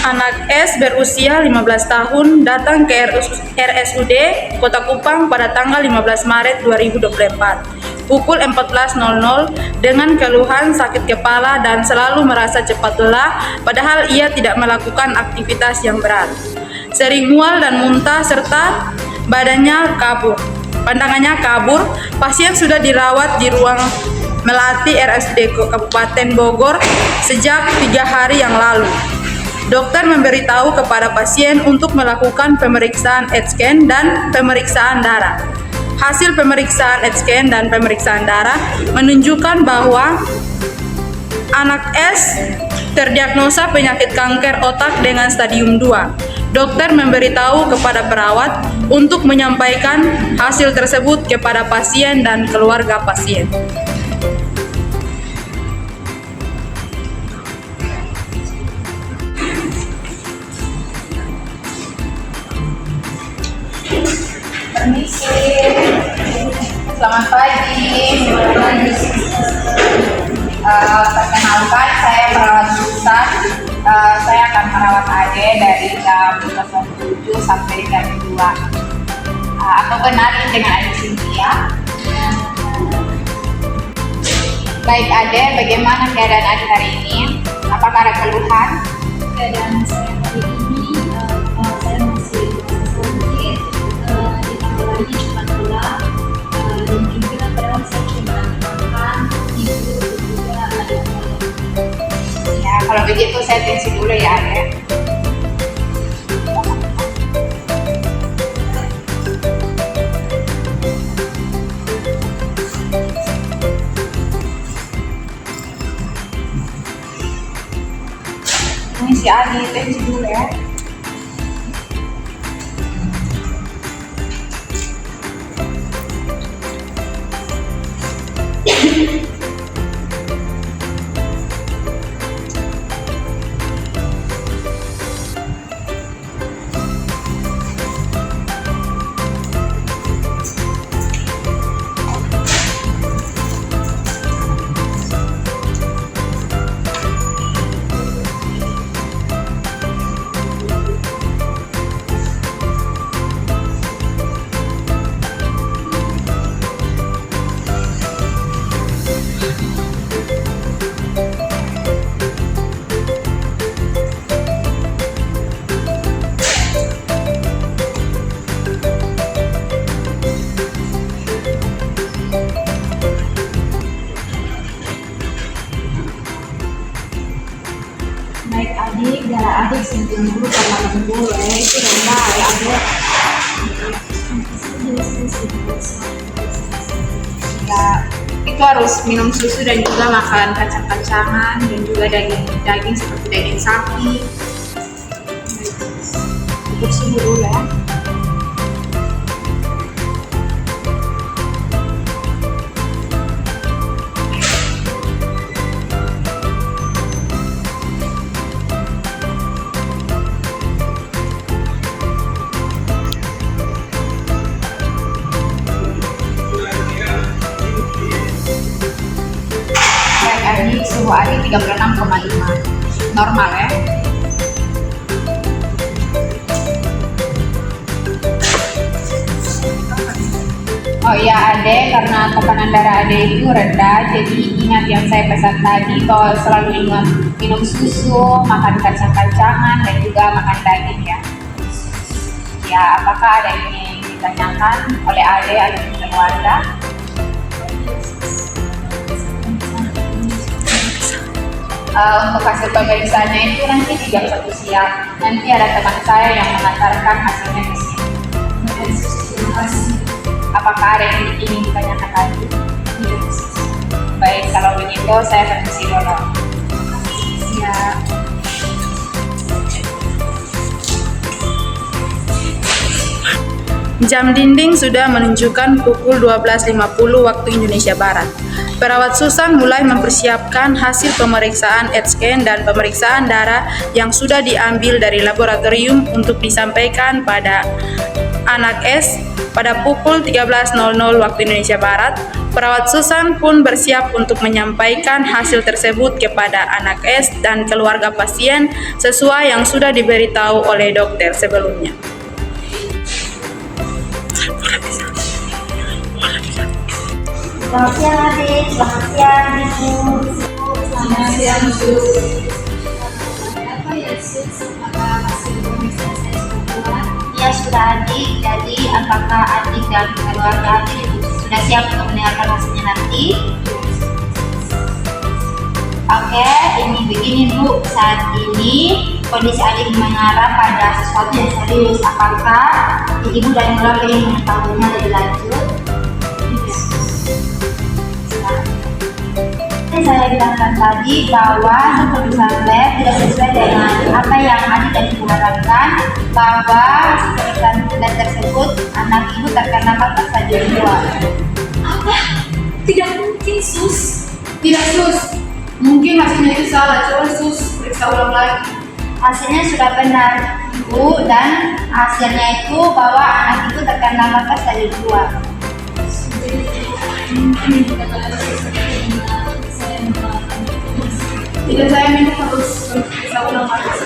anak S berusia 15 tahun datang ke RSUD Kota Kupang pada tanggal 15 Maret 2024 pukul 14.00 dengan keluhan sakit kepala dan selalu merasa cepat lelah padahal ia tidak melakukan aktivitas yang berat. Sering mual dan muntah serta pandangannya kabur. Pasien sudah dirawat di ruang Melati RSUD Kabupaten Bogor sejak 3 hari yang lalu. Dokter memberitahu kepada pasien untuk melakukan pemeriksaan head-scan dan pemeriksaan darah. Hasil pemeriksaan head-scan dan pemeriksaan darah menunjukkan bahwa anak S terdiagnosa penyakit kanker otak dengan stadium 2. Dokter memberitahu kepada perawat untuk menyampaikan hasil tersebut kepada pasien dan keluarga pasien. Permisi, selamat pagi. Perkenalkan, saya perawat Susan. Saya akan merawat Ade dari jam 07 sampai jam 2. Aku kenalin dengan Ade Cynthia. Baik Ade, bagaimana keadaan Ade hari ini? Apakah ada keluhan? Keadaan saya hari ini, saya masih sakit, ditambah lagi cepat lelah, dan juga kadang saya cuma makan, tidur, juga ada Ya, kalau begitu saya tensi dulu ya Ade. Ini si Adi, tensi dulu ya. Baik adik, darah adik sentuh dulu karena lembur ya, itu rendah ya adik. Ya, itu harus minum susu dan juga makan kacang-kacangan dan juga daging seperti daging sapi. Bersih dulu ya. Adik, suhu adik 36,5 normal ya. Oh iya Ade, karena tekanan darah Ade itu rendah, jadi ingat yang saya pesan tadi bahwa selalu minum susu, makan kacang-kacangan dan juga makan daging ya. Ya, apakah ada yang ingin ditanyakan oleh Ade atau keluarga? Untuk hasil pemeriksaannya itu nanti di jam 1 siang. Nanti ada teman saya yang mengantarkan hasilnya ke sini. Apakah ada yang ingin ditanyakan lagi? Baik, kalau begitu saya permisi dulu. Siap. Jam dinding sudah menunjukkan pukul 12.50 waktu Indonesia Barat. Perawat Susan mulai mempersiapkan hasil pemeriksaan head-scan dan pemeriksaan darah yang sudah diambil dari laboratorium untuk disampaikan pada anak S pada pukul 13.00 waktu Indonesia Barat Perawat Susan pun bersiap untuk menyampaikan hasil tersebut kepada anak S dan keluarga pasien sesuai yang sudah diberitahu oleh dokter sebelumnya. Selamat siang adik, selamat siang ibu. Selamat siang, Bu. Apa ya sus? Apakah hasil pemeriksaan saya sudah keluar? Ya sudah adik, jadi apakah adik dan keluarga adik sudah siap untuk mendengarkan hasilnya nanti? Oke, ini begini Bu, saat ini kondisi adik mengarah pada sesuatu yang serius. Apakah ibu dan keluarga ingin mengetahuinya lebih lanjut? Saya bilangkan tadi bahwa pemeriksaan lab tidak sesuai dengan apa yang adik dan ibu harapkan, bahwa pemeriksaan lab tersebut anak ibu terkena kanker stadium 2. Apa? Tidak mungkin sus. Tidak sus, mungkin hasilnya itu salah, coba sus periksa ulang lagi. Hasilnya sudah benar Bu, dan hasilnya itu bahwa anak ibu terkena kanker stadium 2. Mungkin bukan ada sesuatu yang saya melakukan. Tidak, saya minta harus periksa ulang lagi.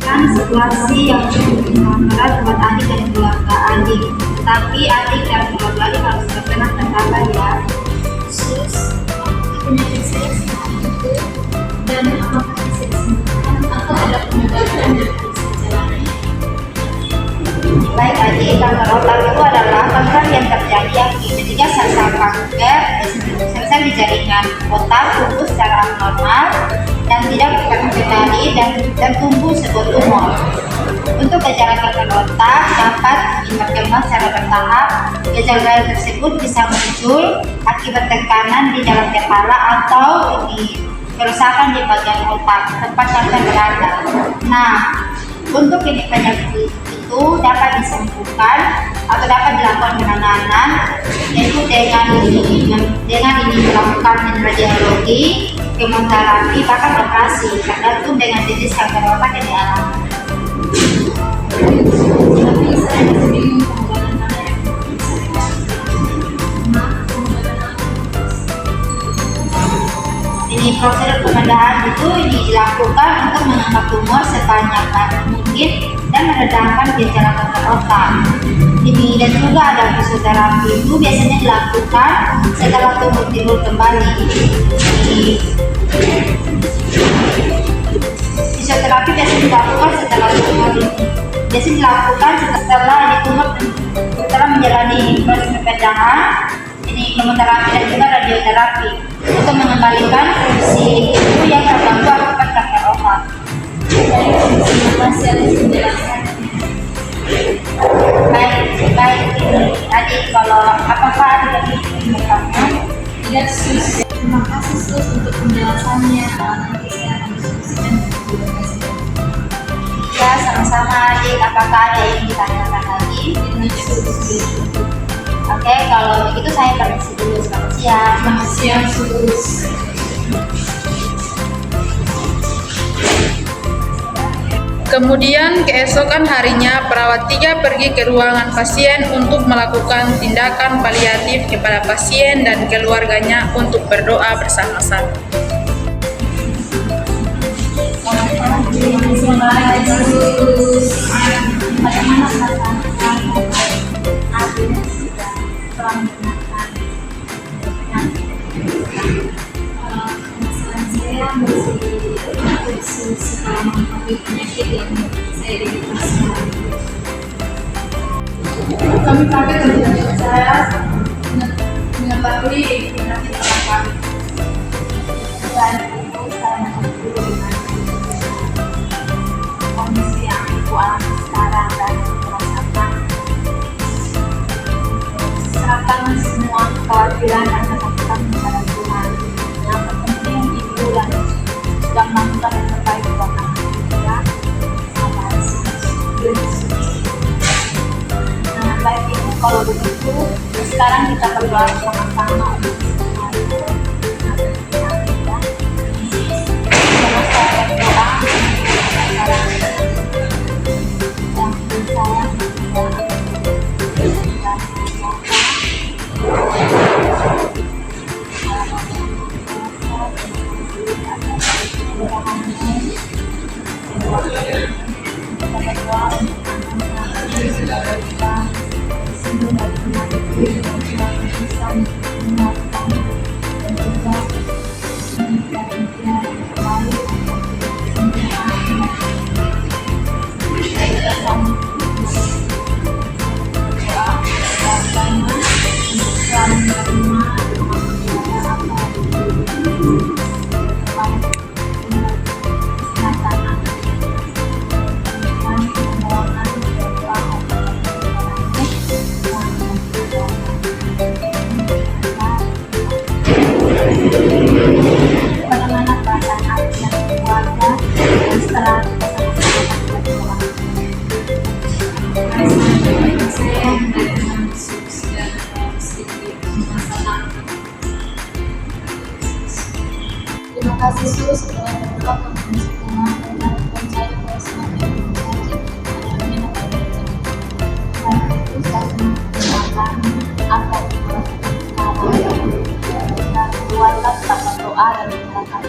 Kan situasi yang cukup berat buat adik dan keluarga adik, tapi adik dan keluarga adik harus berbenah tersabar ya. Sus, penyakit saya sangat itu dan apakah bisa disembuhkan atau ada pengobatan yang harus saya jalani? Baik adik, kanker otak itu adalah kanker yang terjadi ketika sel-sel kanker sel-sel di jaringan otak tumbuh secara abnormal dan tidak terkendali dan tumbuh sebuah tumor. Untuk gejala kanker otak dapat berkembang secara bertahap. Gejala tersebut bisa muncul akibat tekanan di dalam kepala atau di kerusakan di bagian otak tempat kanker berada. Nah, untuk ini penyakit itu dapat disembuhkan atau dapat dilakukan penanganan, yaitu dengan ini melakukan radiologi, kemoterapi, bahkan operasi tergantung dengan jenis kanker otak yang dialami. Tapi saya masih bingung pengobatan mana yang bisa dilakukan. Pengobatan apa? Ini prosedur pembedahan itu dilakukan untuk mengangkat tumor sebanyak mungkin dan meredamkan gejala kanker otak. Ini dan juga ada fisioterapi itu biasanya dilakukan setelah tumor timbul kembali. Fisioterapi biasanya dilakukan setelah tumor setelah menjalani proses pembedahan, ini kemoterapi dan juga radioterapi untuk mengembalikan fungsi itu yang terganggu akibat kanker otak. Terima kasih atas penjelasannya. Baik ini adik, kalau apakah ada yang ingin bertanya? Tidak sus. Terima kasih sus untuk penjelasannya. Nanti saya akan diskusikan dengan Presiden. Ya, sama-sama adik. Apakah ada yang ditanyakan lagi? Tidak sus. Oke, kalau begitu saya permisi dulu. Selamat siang. Selamat siang sus. Kemudian keesokan harinya perawat 3 pergi ke ruangan pasien untuk melakukan tindakan paliatif kepada pasien dan keluarganya untuk berdoa bersama-sama. Terima kasih sus. Bagaimana perasaan kamu? Akhirnya sudah telah menggunakan Permasalahan saya masih takut sus setelah mengetahui penyakit yang saya derita sekarang. Kami kaget dengan saya mengetahui penyakit anak kami. dan itu saya mengerti dengan kondisi yang ibu alami sekarang dan merasakan serahkan semua kekhawatiran dan ketakutan kepada Tuhan. Yang penting ibu dan sudah melakukan yang terbaik buat anak kita sama Nah, baik ibu, kalau begitu sekarang kita berdoa sama-sama untuk semua itu. kelurahan ini. Kedua untuk anak-anak sebagai bank sebelum bagaimana yang bisa menggunakan dan juga mencari kembali bagaimana perasaan adik dan keluarga setelah saya menerima sudah sedikit masalah. Terima kasih Sus telah berdoa kepada semua dan percaya bahwa semakin menjadi karena itu saya mengucapkan akan keluarga tetap berdoa dan melakukan